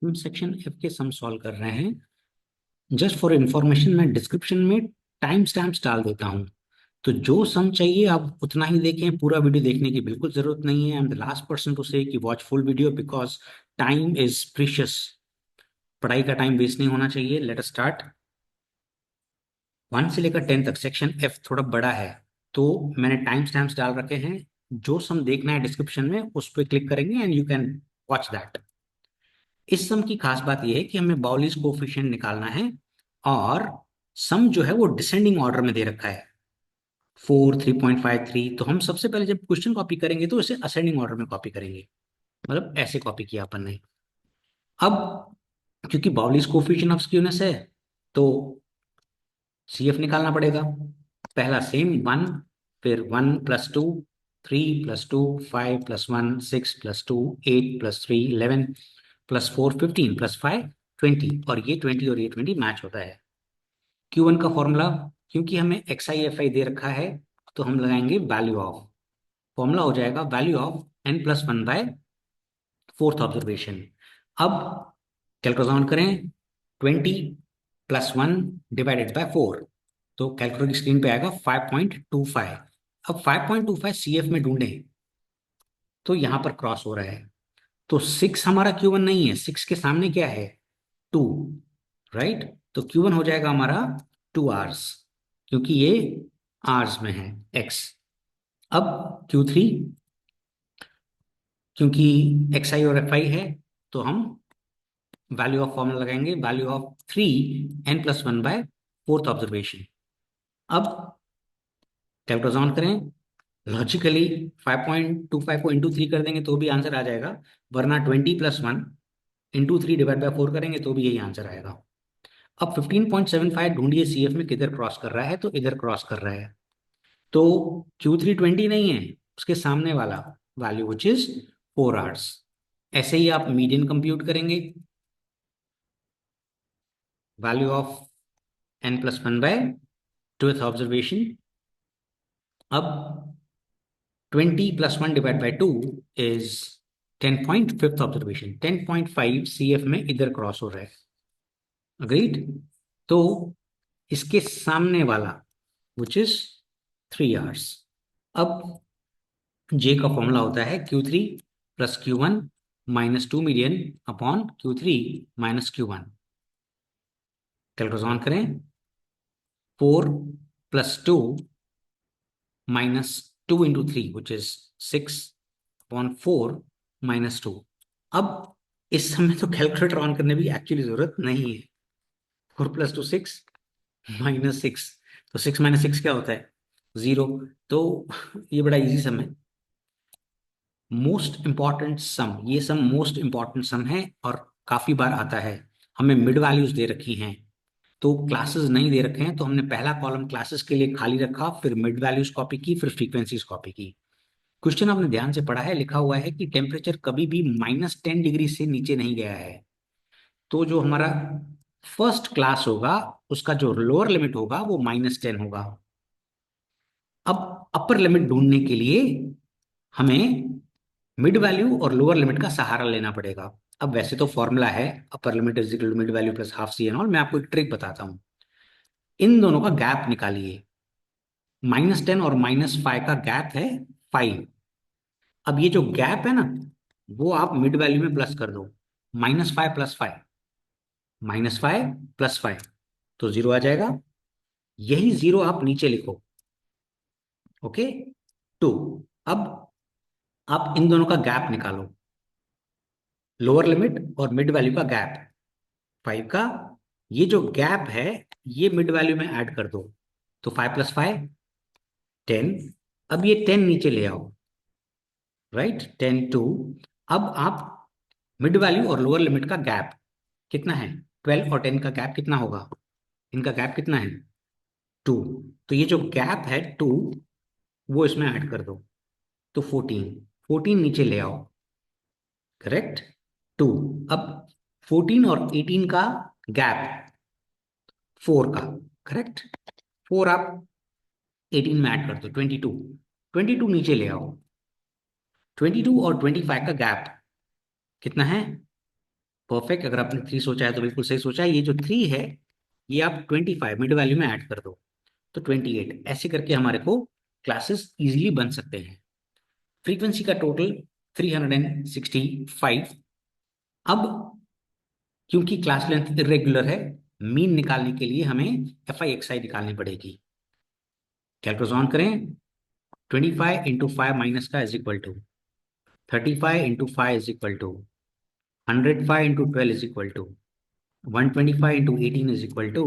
हम section F के sum solve कर रहे हैं। जस्ट फॉर इंफॉर्मेशन मैं डिस्क्रिप्शन में टाइम स्टैम्प्स डाल देता हूँ, तो जो सम चाहिए आप उतना ही देखें, पूरा वीडियो देखने की बिल्कुल जरूरत नहीं है। I am the last person to say कि watch full video because time is precious. पढ़ाई का टाइम वेस्ट नहीं होना चाहिए। Let us start. 1 से लेकर 10 तक सेक्शन एफ थोड़ा बड़ा है, तो मैंने टाइम स्टैम्प्स डाल रखे हैं। जो सम देखना है डिस्क्रिप्शन में उस पर क्लिक करेंगे and you can watch that. इस सम की खास बात यह है कि हमें बाउलिस कोफिशिएंट निकालना है, और सम जो है वो डिसेंडिंग ऑर्डर में दे रखा है 4 3.53। तो हम सबसे पहले जब क्वेश्चन कॉपी करेंगे तो इसे असेंडिंग ऑर्डर में कॉपी करेंगे, मतलब ऐसे कॉपी किया अपन ने। अब क्योंकि बाउलिस कोफिशिएंट ऑफ स्क्यूनेस है, तो सीएफ निकालना पड़ेगा। पहला सेम 1, फिर 1 + 2, 3 + 2, 5 + 1, 6 + 2, 8 + 3, 11 +4, 15 +5, 20, और ये 20 और ये 20 मैच होता है। Q1 का फॉर्मूला, क्योंकि हमें XI FI दे रखा है, तो हम लगाएंगे वैल्यू ऑफ। फॉर्मूला हो जाएगा value of n+1 by fourth observation. अब कैलकुलेटर ऑन करें। 20 + 1 डिवाइडेड बाय 4, तो कैलकुलेटर की स्क्रीन पे आएगा 5.25। अब 5.25 CF में ढूंढें, तो यहां पर क्रॉस हो रहा है। तो 6 हमारा Q1 नहीं है, 6 के सामने क्या है? 2, राइट। तो Q1 हो जाएगा हमारा 2 आवर्स, क्योंकि ये आवर्स में है x। अब Q3, क्योंकि XI और FI है, तो हम वैल्यू ऑफ फॉर्मूला लगाएंगे value of 3n+1 by fourth observation. अब कैलकुलेटर ऑन करें। लॉजिकली 5.25 को इंटू 3 कर देंगे तो भी आंसर आ जाएगा, वरना 20 + 1 इंटू 3 डिवाइड बाय 4 करेंगे तो भी यही आंसर आएगा। अब 15.75 ढूंढिए CF में किधर क्रॉस कर रहा है, तो इधर क्रॉस कर रहा है। तो Q3 20 नहीं है, उसके सामने वाला वैल्यू विच इज 4 आवर्स। ऐसे ही आप मीडियन कंप्यूट करेंगे, value of n+1 by twelfth observation. अब 20 + 1 divide by 2 is 10.5th observation. 10.5 CF में इधर क्रॉस हो रहा है। अग्रीड। तो इसके सामने वाला विच इज 3 आवर्स। अब जे का फॉर्मूला होता है Q3 + Q1 - 2 median upon Q3 - Q1। Calculator on करें। 4 + 2 -2 इंटू 3 विच इज 6/4 -2। अब इस समय तो कैलकुलेटर ऑन करने की एक्चुअली जरूरत नहीं है। 4 + 2 6 -6, तो 6 - 6 क्या होता है? 0। तो ये बड़ा इजी सम है। मोस्ट इंपॉर्टेंट सम, ये सम मोस्ट इंपॉर्टेंट सम है और काफी बार आता है। हमें मिड वैल्यूज दे रखी हैं, तो क्लासेस नहीं दे रखे हैं, तो हमने पहला कॉलम क्लासेस के लिए खाली रखा, फिर मिड वैल्यूज कॉपी की, फिर फ्रीक्वेंसीज कॉपी की। क्वेश्चन आपने ध्यान से पढ़ा है, लिखा हुआ है कि टेम्परेचर कभी भी -10 डिग्री से नीचे नहीं गया है। तो जो हमारा फर्स्ट क्लास होगा, उसका जो लोअर लिमिट होगा वो -10 होगा। अब अपर लिमिट ढूंढने के लिए हमें मिड वैल्यू और लोअर लिमिट का सहारा लेना पड़ेगा। अब वैसे तो फॉर्मूला है upper limit is equal to mid value plus half C N all. मैं आपको एक ट्रिक बताता हूँ। इन दोनों का गैप निकालिए। -10 और -5 का गैप है 5। अब ये जो गैप है ना, वो आप मिड वैल्यू में प्लस कर दो। -5 + 5, -5 + 5, तो 0 आ जाएगा। यही 0 आप नीचे लिखो। ओके। टू। अब आप इन दोनों का गैप निकालो, लोअर लिमिट और मिड वैल्यू का गैप 5 का। ये जो गैप है, ये मिड वैल्यू में ऐड कर दो, तो 5 + 5 10। अब ये 10 नीचे ले आओ, राइट। 10 2। अब आप मिड वैल्यू और लोअर लिमिट का गैप कितना है? 12 और 10 का गैप कितना होगा? इनका गैप कितना है? 2। तो ये जो गैप है 2, वो इसमें ऐड कर दो, तो 14। 14 नीचे ले आओ, करेक्ट। 2। अब 14 और 18 का गैप 4 का, करेक्ट। 4 आप 18 में ऐड कर दो, 22। 22 नीचे ले आओ। 22 और 25 का गैप कितना है? परफेक्ट। अगर आपने 3 सोचा है तो बिल्कुल सही सोचा है। ये जो 3 है ये आप 25 मिड वैल्यू में ऐड कर दो तो 28। ऐसे करके हमारे को क्लासेस इजीली बन सकते हैं। फ्रीक्वेंसी का टोटल 365। अब क्योंकि क्लास लेंथ इरेगुलर है, मीन निकालने के लिए हमें एफ आई एक्स आई निकालनी पड़ेगी। कैलकुलेटर ऑन करें। 25 इंटू 5 माइनस का is equal to 35 into 5 is equal to 105 into 12 is equal to 125 into 18 is equal to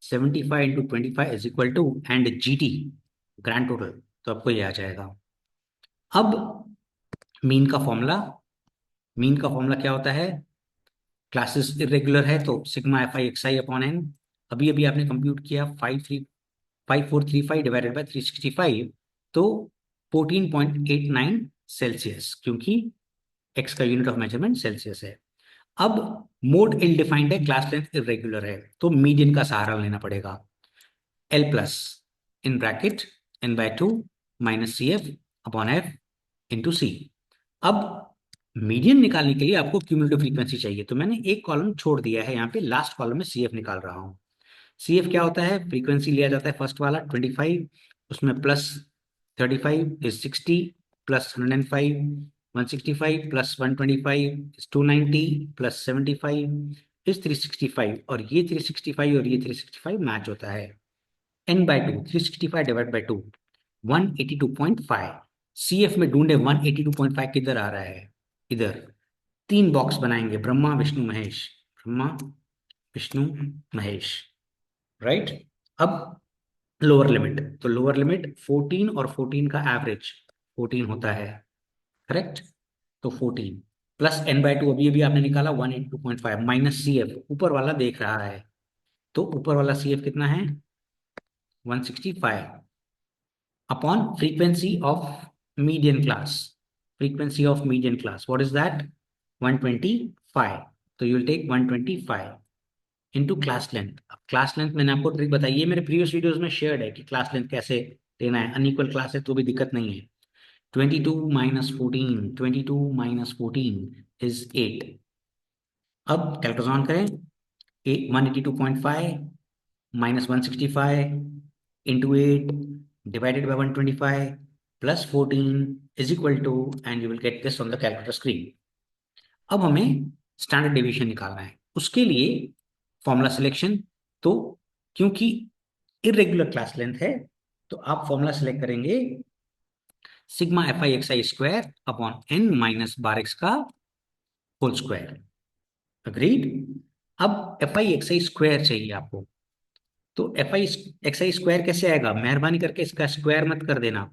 75 into 25 is equal to and G T grand total. तो आपको ये आ जाएगा। अब mean का फॉर्मूला, मीन का formula क्या होता है? क्लासेस इरेगुलर है तो sigma F I x I upon N. अभी अभी आपने कंप्यूट किया 5435 डिवाइडेड बाय 365, तो 14.89 सेल्सियस, क्योंकि एक्स का यूनिट ऑफ मेजरमेंट सेल्सियस है। अब मोड इल डिफाइंड है, क्लास लेंथ इरेगुलर है, तो मीडियन का सहारा लेना पड़ेगा। L plus in bracket N by 2 minus C F upon F into सी। अब मीडियन निकालने के लिए आपको क्यूमुलेटिव फ्रीक्वेंसी चाहिए, तो मैंने एक कॉलम छोड़ दिया है यहाँ पे, लास्ट कॉलम में सी एफ निकाल रहा हूँ। सी एफ क्या होता है? फ्रीक्वेंसी लिया जाता है फर्स्ट वाला 25, उसमें plus 35 is 60, plus 105 165, plus 125 is 290, plus 75 is 365, और ये 365 और ये 365 मैच होता है। n by 2, 365 divide by 2, 182.5। C F में ढूंढे 182.5 किधर आ रहा है? इधर। 3 बॉक्स बनाएंगे, ब्रह्मा विष्णु महेश, ब्रह्मा विष्णु महेश, राइट। अब लोअर लिमिट, तो लोअर लिमिट 14 और 14 का एवरेज 14 होता है, करेक्ट। तो 14 प्लस n बाय 2, अभी अभी आपने निकाला 182.5, माइनस सी एफ ऊपर वाला देख रहा है, तो ऊपर वाला सी एफ कितना है? 165 upon frequency of median class. Frequency of median class what is that? 125। तो you will take 125 into class length. अब क्लास लेंथ मैंने आपको ट्रिक बताई है, मेरे प्रीवियस वीडियोस में शेयर्ड है कि क्लास लेंथ कैसे लेना है। अनइक्वल क्लास है तो भी दिक्कत नहीं है। 22 माइनस 14, 22 माइनस 14 इज 8। अब कैलकुलेटर ऑन करें। 182.5 minus 165 into 8 divided by 125 plus 14 is equal to, and you will get this on the calculator screen. अब हमें स्टैंडर्ड डेविएशन निकालना है, उसके लिए फॉर्मूला सिलेक्शन। तो क्योंकि इरेगुलर क्लास लेंथ है तो आप फॉर्मूला सिलेक्ट करेंगे sigma F I x I square upon N minus bar x का होल स्क्वायर। अग्रीड। अब F I x I square चाहिए आपको, तो एफ आई एक्स आई स्क्वायर कैसे आएगा? मेहरबानी करके इसका स्क्वायर मत कर देना।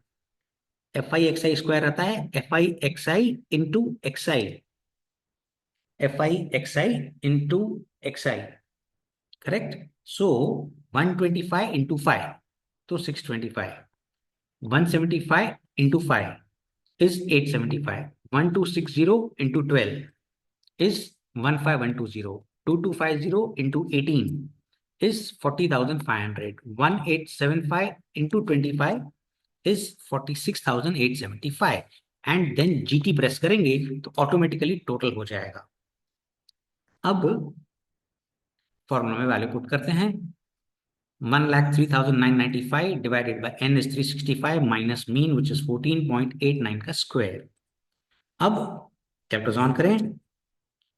एफ आई एक्स आई स्क्वायर आता है f I x I into x i, f I x I into x I, correct. So 125 into 5, तो 625, 175 into 5 is 875, 1260 into 12 is 15120, 2250 into 18 is 40,500, 1875 into 25 is 46,875, and then GT press करेंगे तो automatically total हो जाएगा। अब formula में value put करते हैं। 1,03,995 divided by n is 365 minus mean which is 14.89 का स्क्वायर। अब कैलकुलेटर ऑन करें।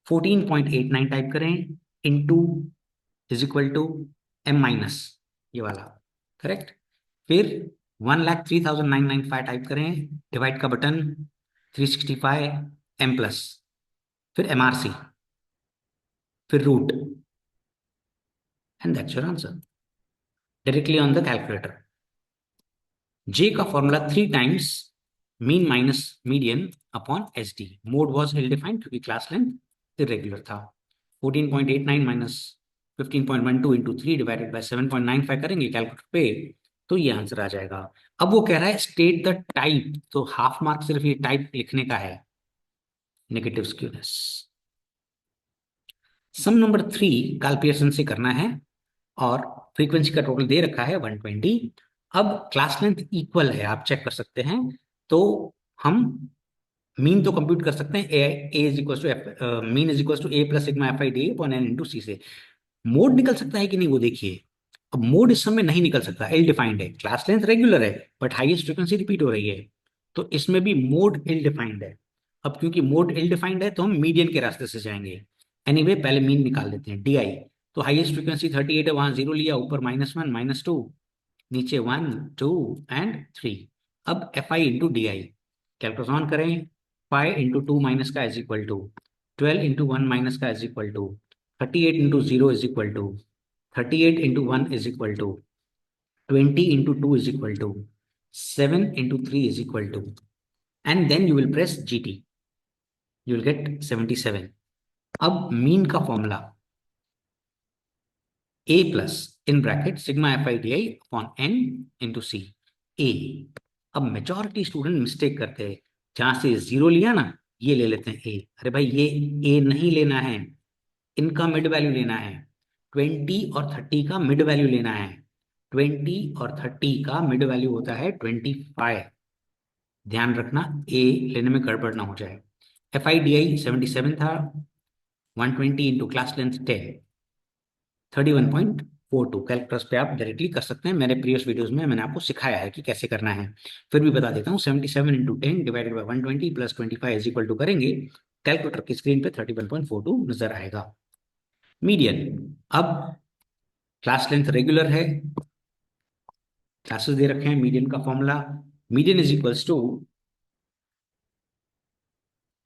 14.89 टाइप करें into is equal to m minus ये वाला, करेक्ट। फिर 1,03,995 टाइप करें, डिवाइड का बटन 365 m प्लस, फिर MRC, फिर root, and that's your answer directly on the calculator. J का formula 3 times mean minus median upon s d. Mode was ill defined क्योंकि class length irregular था। 14.89 minus 15.12 into 3 divided by 7.95 करेंगे calculator पे, तो ये answer आ जाएगा। अब वो कह रहा है स्टेट द टाइप, तो हाफ मार्क सिर्फ ये टाइप लिखने का है, नेगेटिव स्क्यूनेस। सम नंबर 3 कार्ल पियर्सन से करना है और फ्रीक्वेंसी का टोटल दे रखा है 120। अब क्लास लेंथ इक्वल है, आप चेक कर सकते हैं। तो हम मीन तो कंप्यूट कर सकते हैं, A is equal to F, mean is equal to A plus sigma F I D upon N into C से। मोड निकल सकता है कि नहीं वो देखिए। अब मोड इस समय नहीं निकल सकता, इल डिफाइंड है, क्लास लेंथ रेगुलर है बट हाईएस्ट फ्रीक्वेंसी रिपीट हो रही है, तो इसमें भी मोड इल डिफाइंड है। अब क्योंकि मोड इल डिफाइंड है तो हम मीडियन के रास्ते से जाएंगे। एनीवे पहले मीन निकाल लेते हैं, डी आई। तो हाईएस्ट फ्रीक्वेंसी 38 है, वहां जीरो लिया, ऊपर -1 -2, नीचे 1 2 एंड 3। अब F I into D I calculate on करें। 5 इंटू टू माइनस का is equal to 12 into one minus का is equal to 38 into zero is equal to 38 into 1 is equal to 20 into 2 is equal to 7 into 3 is equal to, and then you will press GT, you will get 77। अब mean का formula A plus in bracket sigma F I D I upon N into C. A, अब majority student mistake करते हैं, जहां से zero लिया ना ये ले लेते हैं ए। अरे भाई ये ए नहीं लेना है, इनका मिड वैल्यू लेना है। 20 और 30 का मिड वैल्यू लेना है। 20 और 30 का मिड वैल्यू होता है 25। ध्यान रखना ए लेने में गड़बड़ ना हो जाए। एफ आई डी आई 77 था, 120 इंटू क्लास लेंथ 10, 31.42। कैलकुलस पे आप डायरेक्टली कर सकते हैं, मेरे प्रीवियस वीडियोस में मैंने आपको सिखाया है कि कैसे करना है। फिर भी बता देता हूँ, 77 into 10 divided by 120 plus 25 is equal to करेंगे, कैलकुलेटर की स्क्रीन पे 31.42 नजर आएगा। मीडियन, अब क्लास लेंथ रेगुलर है, क्लासेस दे रखे हैं, मीडियन का formula median is equals to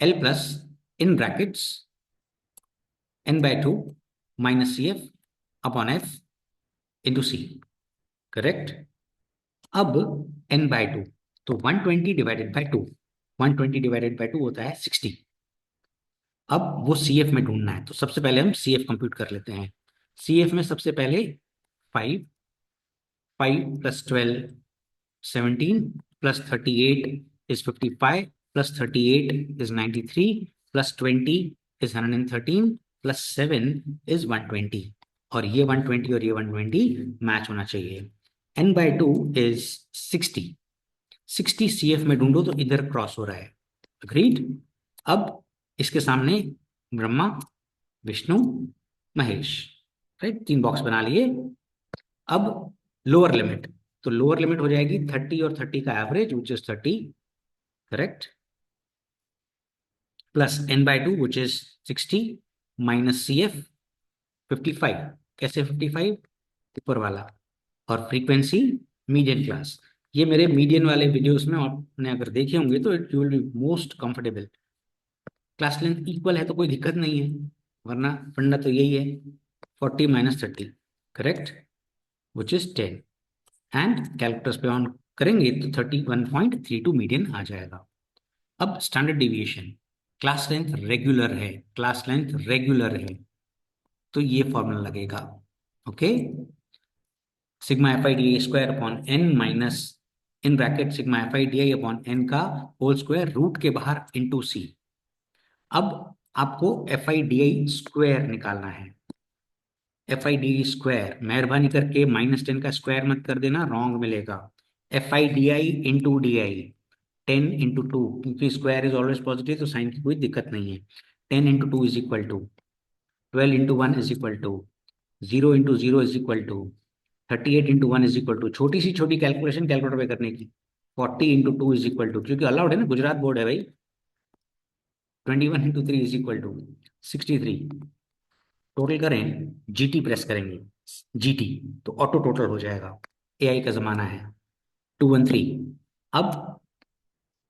l plus in brackets n/2 minus C F upon F into c. Correct. अब n/2, तो 120 डिवाइडेड बाई 2, 120 डिवाइडेड बाई 2 होता है 60। अब वो सी एफ में ढूंढना है, तो सबसे पहले हम सी एफ कंप्यूट कर लेते हैं। सी एफ में सबसे पहले 5, 5 plus 12 17 plus 38 is 55 plus 38 is 93 plus 20 is 113 plus 7 is 120, और ये 120 और ये 120 मैच होना चाहिए। n/2 is 60, 60 CF में ढूंढो तो इधर क्रॉस हो रहा है। अग्रीड। अब इसके सामने ब्रह्मा विष्णु महेश, राइट, 3 बॉक्स बना लिए। अब लोअर लिमिट, तो लोअर लिमिट हो जाएगी 30 और 30 का average which is 30, correct, plus n/2 which is 60 minus C f 55। कैसे 55? ऊपर वाला, और फ्रीक्वेंसी मीडियन क्लास। ये मेरे मीडियन वाले वीडियोस में आपने अगर देखे होंगे तो it will be most comfortable. Class length equal है तो कोई दिक्कत नहीं है, वरना फंडा तो यही है, 40 minus 30, correct, which is 10। And calculus पे ऑन करेंगे तो 31.32 मीडियन आ जाएगा। अब standard deviation, class length regular है, क्लास लेंथ रेगुलर है, तो ये फॉर्मूला लगेगा। Okay, sigma F I D i square upon N minus in bracket sigma F I D I upon n का होल स्क्वायर रूट के बाहर into सी। अब आपको f I D i square निकालना है। एफ आई डी स्क्वायर, मेहरबानी करके -10 का स्क्वायर मत कर देना, रॉन्ग मिलेगा। F I D i into D i, 10 into two, क्योंकि स्क्वायर इज ऑलवेज पॉजिटिव तो साइन की कोई दिक्कत नहीं है। 10 into two is equal to 12 into one is equal to 0 into zero is equal to 38 into one is equal to, छोटी सी छोटी कैलकुलेशन कैलकुलेटर पे करने की, 40 into two is equal to, क्योंकि अलाउड है ना, गुजरात बोर्ड है भाई। 21 into three is equal to 63। Total करें, जीटी प्रेस करेंगे, जीटी, तो ऑटो टोटल हो जाएगा, एआई का जमाना है। 213। अब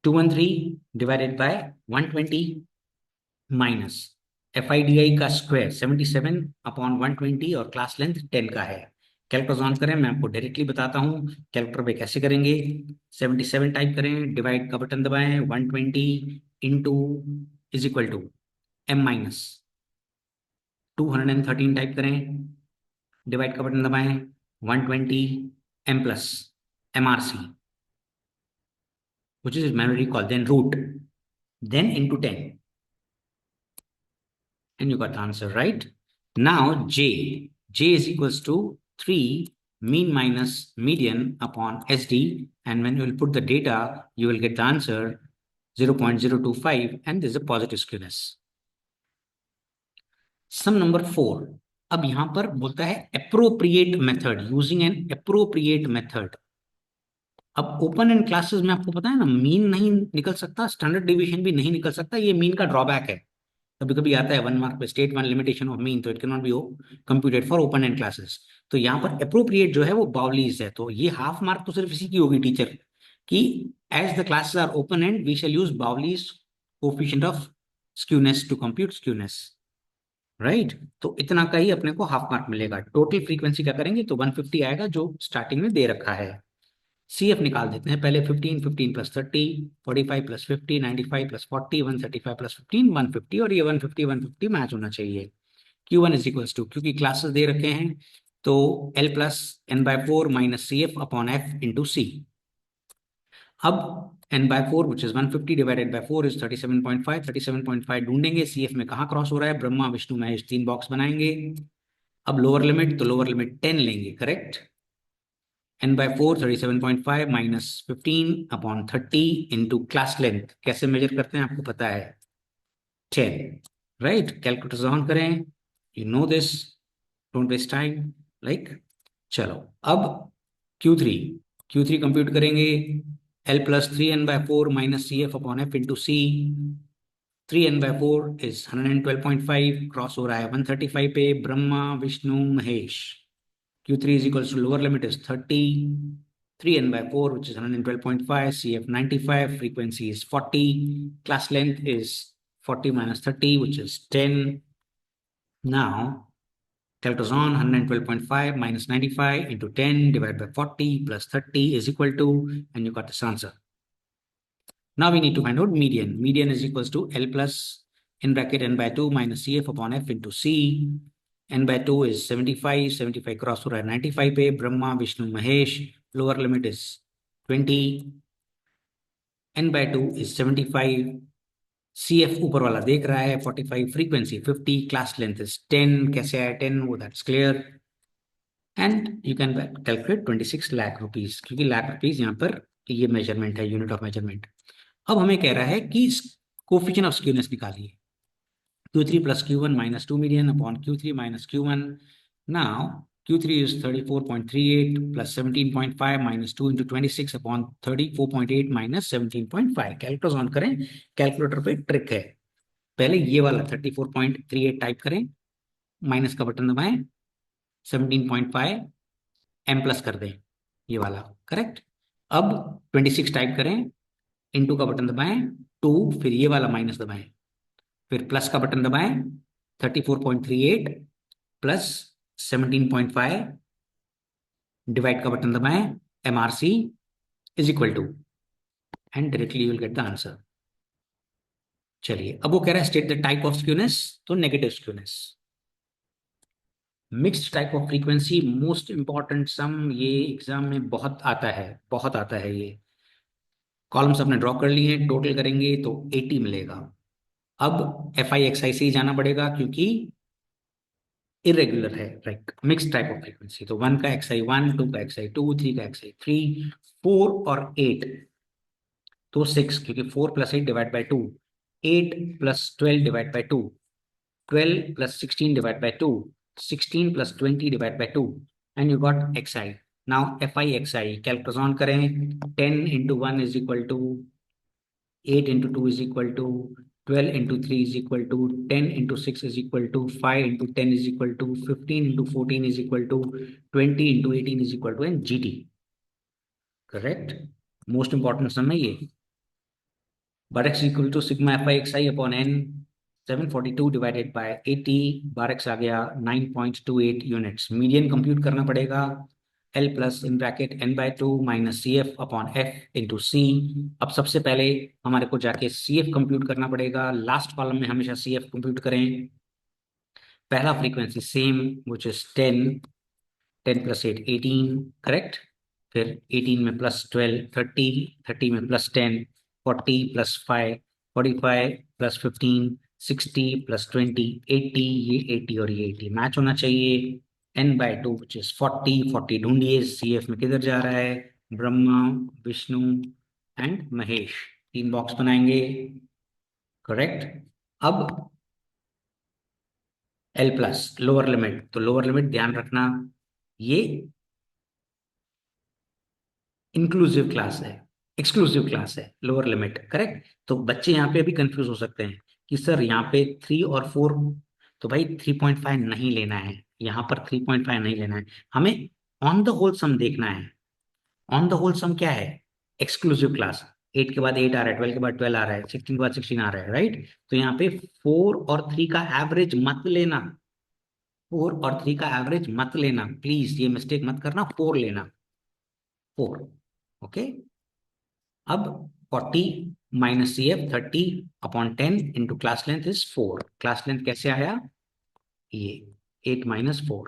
213 divided by 120 minus f I D i का स्क्वायर 77 अपॉन 120 और क्लास लेंथ 10 का है। कैलकुलेटर ऑन करें, मैं आपको डायरेक्टली बताता हूँ कैलकुलेटर पे कैसे करेंगे। 77 टाइप करें, डिवाइड का बटन दबाएं, 120 into is equal to m minus 213 type करें, डिवाइड का बटन दबाएं, 120 m plus M R C which is memory call, then root, then into 10, and you got the answer, right? Now j is equals to 3 mean minus median upon SD, and when you will put the data you will get the answer 0.025 and this is a positive skewness. Sum number 4, अब यहां पर बोलता है appropriate method, using an appropriate method. अब open end classes में आपको पता है ना, मीन नहीं निकल सकता, स्टैंडर्ड डिवीजन भी नहीं निकल सकता, ये मीन का ड्रॉबैक है। कभी कभी आता है 1 मार्क पे state one limitation of mean, तो it can not be computed for open end classes. तो यहाँ पर अप्रोप्रिएट जो है वो बाउलीज है, तो ये हाफ मार्क तो सिर्फ इसी की होगी टीचर कि as the classes are open end we shall use Bowley's coefficient of skewness to compute skewness, right. तो इतना का ही अपने को हाफ मार्क मिलेगा। टोटल फ्रीक्वेंसी क्या करेंगे, तो 150 आएगा जो स्टार्टिंग में दे रखा है। सी एफ निकाल देते हैं पहले, 15 15 प्लस 30, 45 प्लस 50, 95 प्लस 40, 135 प्लस 15, 150, और ये 150 150 मैच होना चाहिए। Q1 इज इक्वल्स टू, क्योंकि क्लासेस दे रखे हैं तो L plus N by four minus C F upon F into सी। अब n by four which is 150 divided by 4 is 37.5, 37.5 ढूंढेंगे सी एफ में कहाँ क्रॉस हो रहा है, ब्रह्मा विष्णु महेश, 3 बॉक्स बनाएंगे। अब लोअर लिमिट, तो लोअर लिमिट 10 लेंगे, correct. n by four 37.5 minus 15 upon 30 into class length, कैसे मेजर करते हैं आपको पता है, 10, राइट। कैलकुलेटर ऑन करें, you know this, don't waste time, like. चलो अब Q3, Q3 कंप्यूट करेंगे, L plus 3n/4 minus C F upon F into c. 3n/4 is 112.5, cross हो रहा है 135 पे, Brahma Vishnu Mahesh. Q3 is equals to lower limit is 30, 3n/4 which is 112.5, CF 95, frequency is 40, class length is 40 minus 30 which is 10. Now calculus on 112.5 minus 95 into 10 divided by 40 plus 30 is equal to, and you got this answer. Now we need to find out median. Median is equals to L plus in bracket n by 2 minus CF upon F into C. N by 2 is 75, 75 cross हो रहा है 95 पे, Brahma Vishnu Mahesh, lower limit is 20, n by 2 is 75, CF ऊपर वाला देख रहा है 45, frequency 50, class length is 10, कैसे आया 10 वो that's clear. And you can calculate 26 lakh rupees, क्योंकि लाख रुपीज यहाँ पर ये मेजरमेंट है, यूनिट ऑफ मेजरमेंट। अब हमें कह रहा है कि कोफिशिएंट ऑफ स्क्यूनेस निकालिए, Q3 plus Q1 minus 2 median upon Q3 minus Q1. Now Q3 is 34.38 plus 17.5 minus 2 into 26 upon 34.8 minus 17.5। Calculator on करें, कैलकुलेटर पे ट्रिक है, पहले ये वाला 34.38 टाइप करें, माइनस का बटन दबाएं, 17.5 m प्लस कर दें, ये वाला करेक्ट। अब 26 टाइप करें, इनटू का बटन दबाएं, 2, फिर ये वाला माइनस दबाएं, फिर प्लस का बटन दबाएं, 34.38 प्लस 17.5, डिवाइड का बटन दबाएं, MRC is equal to, and directly you will get the answer. चलिए अब वो कह रहा है state the type of skewness, तो negative skewness. Mixed type of frequency, most important sum, ये एग्जाम में बहुत आता है, बहुत आता है ये। कॉलम्स अपने ड्रॉ कर लिए हैं, टोटल करेंगे तो 80 मिलेगा। अब FI/XI से ही जाना पड़ेगा क्योंकि इरेगुलर है, like mix type of frequency. तो 1 का XI1, 2 का XI2, 3 का XI3, 4 और 8, तो 6, क्योंकि 4 plus 8 divide by 2, 8 plus 12 divide by 2, 12 plus 16 divide by 2, 16 plus 20 divide by 2, and you got XI। Now FI/XI calculate on करें, 10 into 1 is equal to 8 into 2 is equal to 12 into 3 is equal to 10 into 6 is equal to 5 into 10 is equal to 15 into 14 is equal to 20 into 18 is equal to n GT, correct। most important sum है ये। bar x equal to sigma FI/XI upon n, 742 divided by 80, bar x आ गया 9.28 units. Median compute करना पड़ेगा, L plus in bracket n by 2 minus C F upon F into सी। अब सबसे पहले हमारे को जाके सी एफ कंप्यूट करना पड़ेगा, लास्ट कॉलम में हमेशा सी एफ कंप्यूट करें। पहला frequency same which is 10, 10 plus 8 18, correct. फिर 18 में प्लस 12 30, 30 में प्लस 10 40 प्लस 5 45 प्लस 15 60 प्लस 20 80, ये 80 और ये 80 मैच होना चाहिए। n/2 विच इज 40, 40 ढूंढिए, CF में किधर जा रहा है, ब्रह्मा विष्णु एंड महेश, 3 बॉक्स बनाएंगे, करेक्ट। अब एल प्लस लोअर लिमिट, तो लोअर लिमिट ध्यान रखना ये इंक्लूसिव क्लास है, एक्सक्लूसिव क्लास है, लोअर लिमिट, करेक्ट। तो बच्चे यहाँ पे अभी कंफ्यूज हो सकते हैं कि सर यहाँ पे 3 और 4, तो भाई 3.5 नहीं लेना है, यहाँ पर 3.5 नहीं लेना है, हमें ऑन द होल सम देखना है। ऑन द होल सम क्या है? Exclusive class. 8 के बाद 8 आ रहा है, 12 के बाद 12 आ रहा है, 16 के बाद 16 आ रहा है, राइट। तो यहाँ पे 4 और 3 का एवरेज मत लेना, 4 और 3 का एवरेज मत लेना, प्लीज ये मिस्टेक मत करना, 4 लेना, 4। ओके। अब 40 minus C f 30/10 into class length is 4। Class length कैसे आया? ये 8 - 4,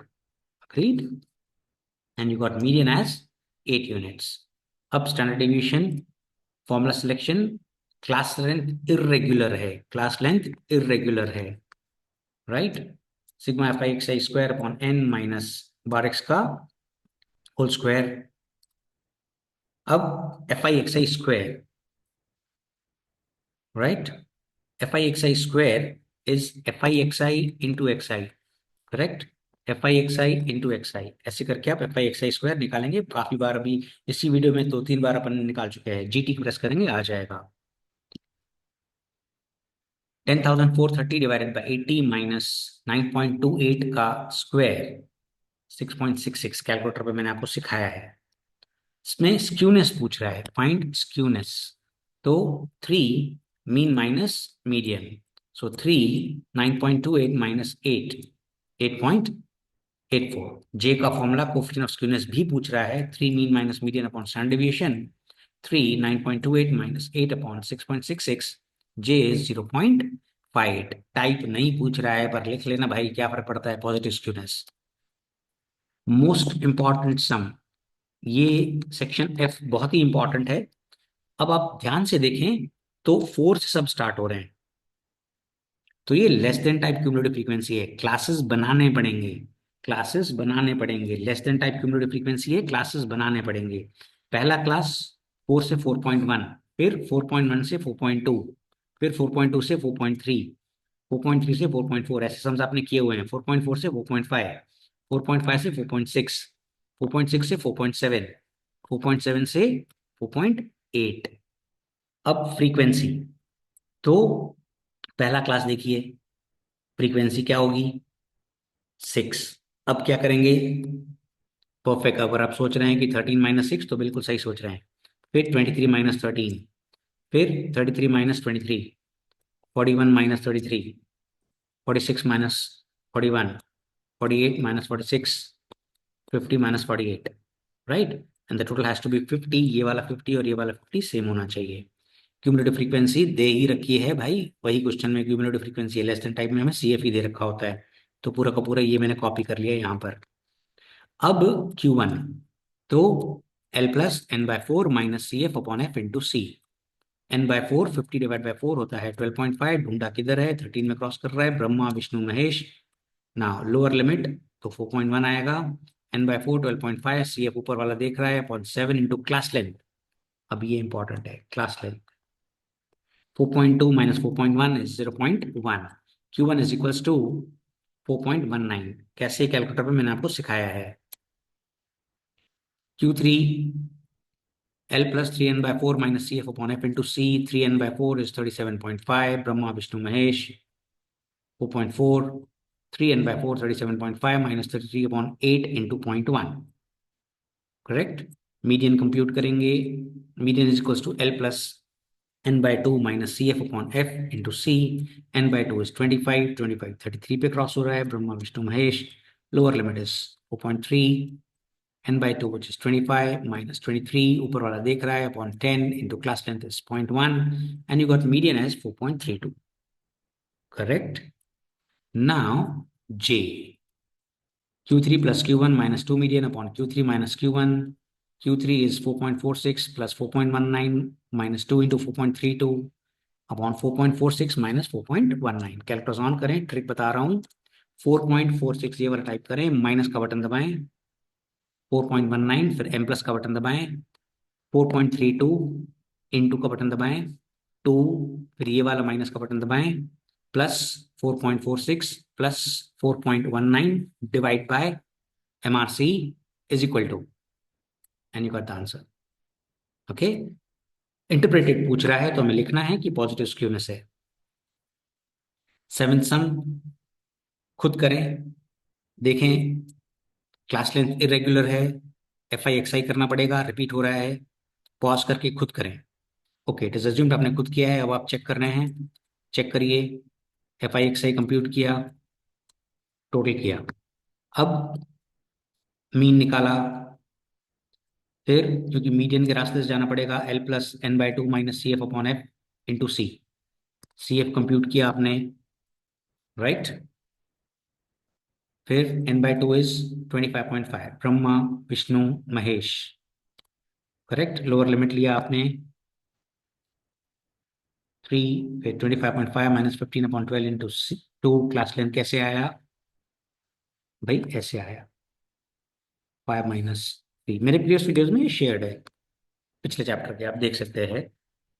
agreed, and you got median as 8 units. अब standard deviation formula selection, class length irregular है, क्लास लेंथ इरेगुलर है, right. Sigma F I x I square upon N minus bar x का whole square. अब F I x I square, right, F I x I square is F I x I into x I, correct. F I x I into x I, ऐसे करके आप F आई x आई square निकालेंगे। काफी बार अभी इसी video में 2-3 बार अपन निकाल चुके हैं, जी टी प्रेस करेंगे आ जाएगा। 10,430 डिवाइडेड बाई 80 माइनस 9.28 का स्क्वायर 6.66, कैलकुलेटर पे मैंने आपको सिखाया है। इसमें स्क्यूनेस पूछ रहा है, फाइंड स्क्यूनेस। तो 3 मीन माइनस मीडियन, सो 3 9.28 माइनस 8 8.84। जे का फॉर्मूला कोफिशिएंट ऑफ स्क्यूनेस भी पूछ रहा है, 3 mean minus median upon standard deviation, 3 9.28 minus 8 upon 6.66, J is 0.58। Type नहीं पूछ रहा है पर लिख लेना भाई, क्या फर्क पड़ता है, positive skewness. Most important sum, ये सेक्शन एफ बहुत ही इंपॉर्टेंट है। अब आप ध्यान से देखें तो 4 से सब स्टार्ट हो रहे हैं, तो ये less than type cumulative frequency है, क्लासेस बनाने पड़ेंगे, क्लासेस बनाने पड़ेंगे। Less than type cumulative frequency है, क्लासेस बनाने पड़ेंगे। पहला क्लास 4 से 4.1, फिर 4.1 से 4.2, फिर 4.2 से 4.3, 4.3 से 4.4, ऐसे सम्स आपने किए हुए हैं। 4.4 से 4.5, 4.5 से 4.6, 4.6 से 4.7, 4.7 से 4.8। अब फ्रीक्वेंसी, तो पहला क्लास देखिए, फ्रीक्वेंसी क्या होगी? 6। अब क्या करेंगे? परफेक्ट। अगर आप सोच रहे हैं कि 13 - 6, तो बिल्कुल सही सोच रहे हैं। फिर 23 - 13, फिर 33 - 23, 41 - 33, 46 - 41, 48 - 46, 50 - 48, right. And the total has to be 50। ये वाला 50 और ये वाला 50 सेम होना चाहिए। क्यूमुलेटिव फ्रीक्वेंसी दे ही रखी है भाई, वही क्वेश्चन में क्यूमुलेटिव फ्रीक्वेंसी है, लेस देन टाइप में हमें सी एफ ही दे रखा होता है, तो पूरा का पूरा ये मैंने कॉपी कर लिया यहाँ पर। अब Q1, तो L+N/4 minus C F upon F into C. N/4 50/4 होता है 12.5, ढूंढा किधर है, 13 में क्रॉस कर रहा है, ब्रह्मा विष्णु महेश। ना लोअर लिमिट, तो 4.1 आएगा। N/4 12.5, सी एफ ऊपर वाला देख रहा है, अपॉन 7 इंटू क्लास लेंथ। अब ये इंपॉर्टेंट है, class length 4.2 minus 4.1 is 0.1। Q1 is equals to 4.19। कैसे कैलकुलेटर पे मैंने आपको सिखाया है। Q3 L+3n/4 minus CF upon F into C, 3n/4 is 37.5, Brahma Vishnu Mahesh 4.4, 3n/4 37.5 minus 33 upon 8 into 0.1, करेक्ट। मीडियन कंप्यूट करेंगे, median is equals to L+N/2 minus CF upon F into C। N/2 is 25, 25 33 पे cross हो रहा है, Brahma Vishnu Mahesh. Lower limit is 4.3, N/2 which is 25 minus 23, ऊपर वाला देख रहा है, upon 10 into class length is 0.1, and you got median as 4.32, correct. Now J, Q3 plus Q1 minus 2 median upon Q3 minus Q1. Q3 is 4.46 plus 4.19 minus 2 into 4.32 upon 4.46 minus 4.19। Calculator on करें, trick बता रहा हूँ। 4.46 ये वाला type करें, minus का button दबाएं, 4.19, फिर M+ का बटन दबाएं, 4.32 इंटू का बटन दबाएं, 2, फिर ये वाला माइनस का बटन दबाएं, plus 4.46 plus 4.19 divide by MRC is equal to, and you got the answer. Okay, interpreted पूछ रहा है तो हमें लिखना है कि पॉजिटिव स्क्यूनेस है। सेवेंथ सम खुद करें, देखें क्लास लेंथ इरेगुलर है, FI XI करना पड़ेगा, रिपीट हो रहा है, पॉज करके खुद करें। ओके, इट इज अज्यूम्ड आपने खुद किया है, अब आप चेक कर रहे हैं, चेक करिए। FI XI कंप्यूट किया, टोटल किया, अब मीन निकाला, फिर क्योंकि मीडियन के रास्ते से जाना पड़ेगा, L+N/2 minus CF/F into CF compute किया आपने, राइट। फिर N/2 is 25.5, Brahma Vishnu Mahesh, correct. Lower limit लिया आपने 3, फिर 25.5 माइनस 15/12 इंटू 2, क्लास लेंथ कैसे आया भाई, ऐसे आया 5 - 3। मेरे प्रीवियस वीडियोस में ये शेयर्ड है, पिछले चैप्टर के, आप देख सकते हैं।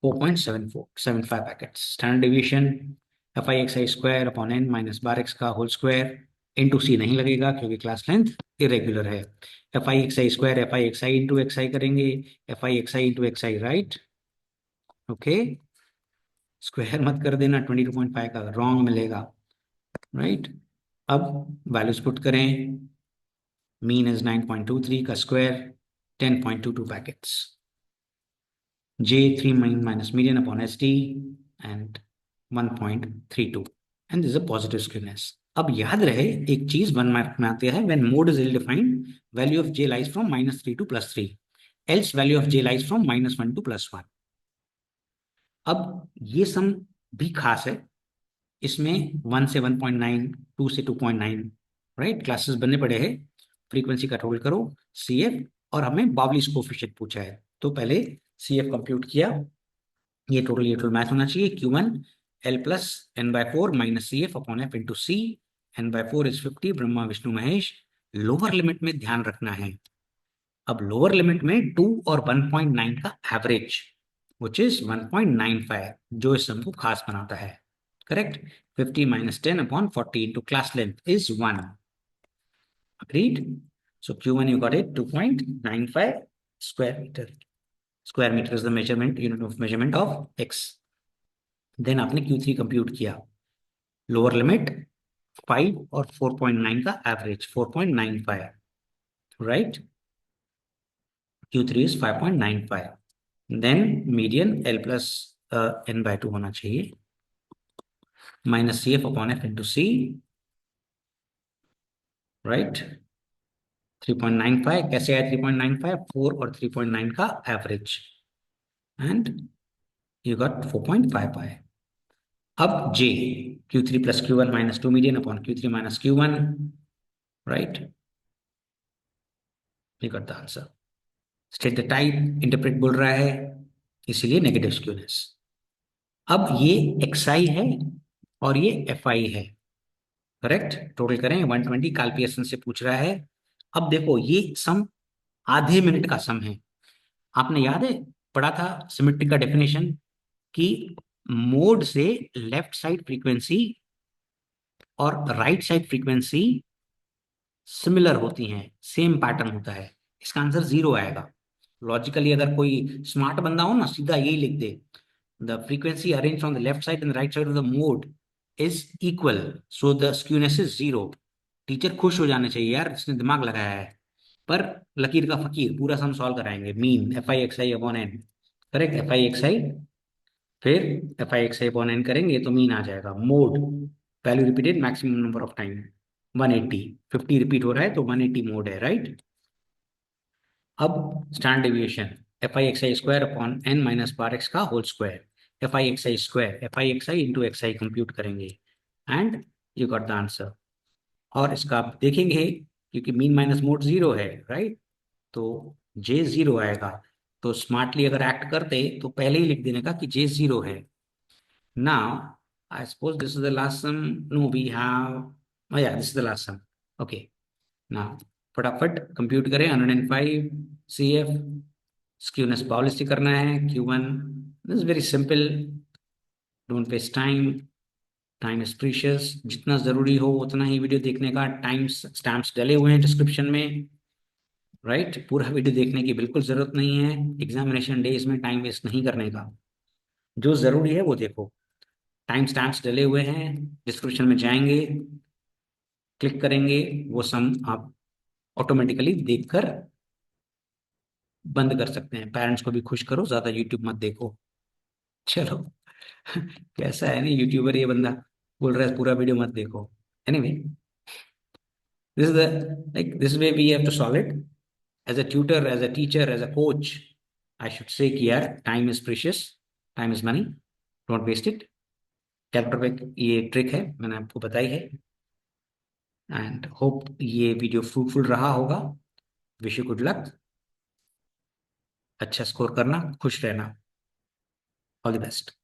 4.7475 packets. Standard division FI XI square upon n minus bar x का होल स्क्वायर इंटू C नहीं लगेगा क्योंकि क्लास लेंथ इरेगुलर है। FI XI square FI XI into XI करेंगे, FI XI into XI, right. Okay, square मत कर देना, 22.5 का रॉन्ग मिलेगा, राइट। अब वैल्यूज पुट करें, मीन इज 9.23 का square 10.22 packets, J 3 minus median upon SD and 1.32, and this is a positive skewness. अब याद रहे एक चीज 1 मार्क में आती है, when mode is ill defined, value of J lies from -3 to +3, else value of J lies from -1 to +1। अब ये सम भी खास है, इसमें 1 से 1.9, 2 से 2.9, राइट, क्लासेस बनने पड़े हैं। फ्रीक्वेंसी का टोटल करो CF, और हमें बावलीज कोफिशिएंट पूछा है, तो पहले CF कंप्यूट किया, ये टोटल मैथ होना चाहिए Q1 L+N/4 minus CF/F into C, N/4 is 50, Brahma Vishnu Mahesh. Lower limit में ध्यान रखना है, अब लोअर लिमिट में 2 और 1.9 का एवरेज विच इज 1.95, जो इस सम को खास बनाता है, correct. 50 - 10/40 into class length is 1, agreed। So Q1 you got it 2.95 square meter, square meter is the measurement unit of measurement of x। Then आपने Q3 कंप्यूट किया, लोअर लिमिट 5 और 4.9 का average 4.95, right. Q3 is 5.95, then median L+N/2 होना चाहिए minus CF/F into C, right. 3.95 कैसे आया, 3.95, 4 और 3.9 का एवरेज, एंड यू गॉट 4.55। अब J Q3 + Q1 - 2 median upon Q3 - Q1, right, you got the answer. State the type, interpret बोल रहा है, इसीलिए नेगेटिव स्क्यूनेस। अब ये XI है और ये FI है, करेक्ट। टोटल करें 120, काल पियर्सन से पूछ रहा है। अब देखो ये सम आधे मिनट का सम है, आपने याद है पढ़ा था सिमेट्री का डेफिनेशन कि मोड से लेफ्ट साइड फ्रीक्वेंसी और राइट साइड फ्रीक्वेंसी सिमिलर होती हैं, सेम पैटर्न होता है, इसका आंसर 0 आएगा। लॉजिकली अगर कोई स्मार्ट बंदा हो ना, सीधा यही लिख दे, the frequency arrange on the left side and right side of the mode is equal, so the skewness is 0। Teacher खुश हो जाने चाहिए यार, इसने दिमाग लगाया है। पर लकीर का फकीर, पूरा सम सॉल्व कराएंगे। Mean FI XI/N, correct, FI XI, फिर FI XI/N करेंगे तो मीन आ जाएगा। Mode value repeated maximum number of time 180, 50 repeat हो रहा है तो 180 मोड है, राइट। अब standard deviation FI XI square upon n minus bar x का whole square, FI XI square FI XI into XI compute करेंगे, and you got the answer. और इसका आप देखेंगे क्योंकि मीन माइनस मोड 0 है, राइट, तो J 0 आएगा। तो स्मार्टली अगर एक्ट करते तो पहले ही लिख देने का कि J 0 है। Now, I suppose this is the last sum. No, we have. Oh yeah, this is the last sum. Okay. Now, फटाफट कंप्यूट करें 105 CF, स्क्यूनेस पॉलिसी करना है Q1, this is very simple, don't waste time, time is precious. जितना जरूरी हो उतना ही video देखने का। टाइम स्टैम्प्स डले हुए हैं डिस्क्रिप्शन में, राइट? पूरा वीडियो देखने की बिल्कुल जरूरत नहीं है। एग्जामिनेशन डेज में टाइम वेस्ट नहीं करने का। जो जरूरी है वो देखो। टाइम स्टैम्प्स डले हुए हैं, डिस्क्रिप्शन में जाएंगे, क्लिक करेंगे, वो सम आप ऑटोमेटिकली देखकर बंद कर सकते हैं। पेरेंट्स को भी खुश करो, ज्यादा यूट्यूब मत देखो। चलो। कैसा है ना यूट्यूबर ये बंदा, बोल रहा है पूरा वीडियो मत देखो। Anyway, this is the this way we have to solve it. As a tutor, as a teacher, as a coach, I should say कि यार time is precious, time is money, don't waste it. Calculator पे ये trick है, मैंने आपको बताई है। And hope ये वीडियो फ्रूटफुल रहा होगा। Wish you good luck. अच्छा स्कोर करना, खुश रहना। All the best.